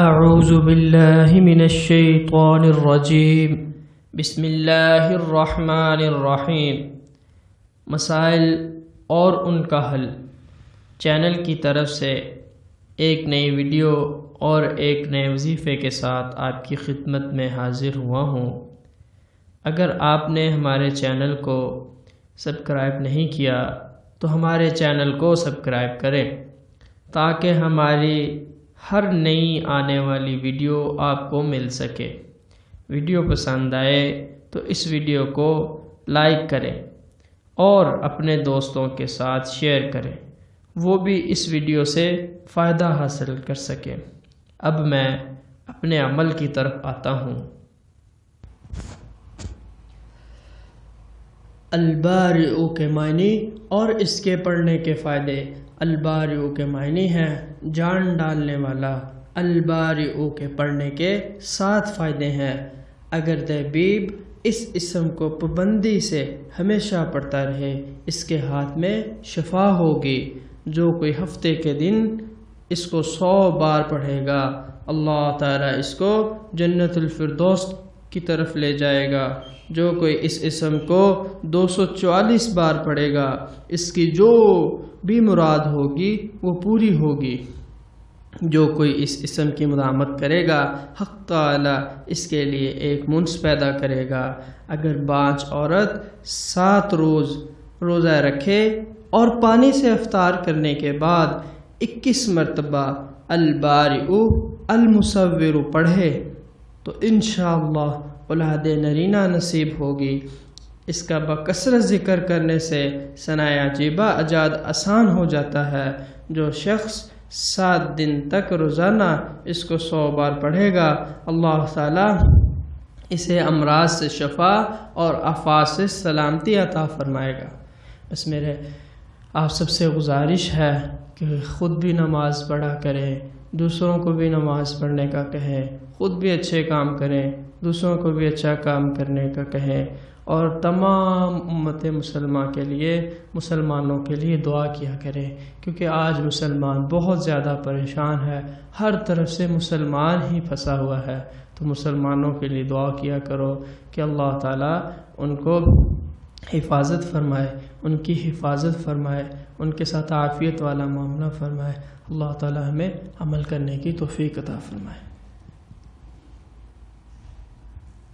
اعوذ باللہ من الشیطان الرجیم بسم اللہ الرحمن الرحیم۔ مسائل اور ان کا حل چینل کی طرف سے ایک نئی ویڈیو اور ایک نئے وظیفے کے ساتھ آپ کی خدمت میں حاضر ہوا ہوں۔ اگر آپ نے ہمارے چینل کو سبسکرائب نہیں کیا تو ہمارے چینل کو سبسکرائب کریں تاکہ ہماری ہر نئی آنے والی ویڈیو آپ کو مل سکے۔ ویڈیو پسند آئے تو اس ویڈیو کو لائک کریں اور اپنے دوستوں کے ساتھ شیئر کریں، وہ بھی اس ویڈیو سے فائدہ حاصل کر سکیں۔ اب میں اپنے عمل کی طرف آتا ہوں۔ البارئ کے معنی اور اس کے پڑھنے کے فائدے۔ البارئ کے معنی ہیں جان ڈالنے والا۔ البارئ کے پڑھنے کے 7 فائدے ہیں۔ اگر طبیب اس اسم کو پابندی سے ہمیشہ پڑھتا رہے اس کے ہاتھ میں شفا ہوگی۔ جو کوئی ہفتے کے دن اس کو 100 بار پڑھے گا اللہ تعالیٰ اس کو جنت الفردوس کی طرف لے جائے گا۔ جو کوئی اس اسم کو 244 بار پڑھے گا اس کی جو بھی مراد ہوگی وہ پوری ہوگی۔ جو کوئی اس اسم کی مدامت کرے گا حق تعالی اس کے لیے ایک منس پیدا کرے گا۔ اگر 5 عورت 7 روز روزہ رکھے اور پانی سے افطار کرنے کے بعد 21 مرتبہ البارئ المصور پڑھے تو انشاءاللہ اولاد نرینہ نصیب ہوگی۔ اس کا بکثرت ذکر کرنے سے ثنائے عجیبہ ایجاد آسان ہو جاتا ہے۔ جو شخص 7 دن تک روزانہ اس کو 100 بار پڑھے گا اللہ تعالیٰ اسے امراض سے شفا اور آفات سے سلامتی عطا فرمائے گا۔ بس میرے آپ سب سے گزارش ہے کہ خود بھی نماز پڑھا کریں، دوسروں کو بھی نماز پڑھنے کا کہیں، خود بھی اچھے کام کریں، دوسروں کو بھی اچھا کام کرنے کا کہیں، اور تمام امت مسلمہ کے لیے مسلمانوں کے لیے دعا کیا کریں، کیونکہ آج مسلمان بہت زیادہ پریشان ہے، ہر طرف سے مسلمان ہی پھنسا ہوا ہے۔ تو مسلمانوں کے لیے دعا کیا کرو کہ اللہ تعالیٰ ان کو حفاظت فرمائے، ان کی حفاظت فرمائے، ان کے ساتھ عافیت والا معاملہ فرمائے۔ اللہ تعالیٰ ہمیں عمل کرنے کی توفیق عطا فرمائے۔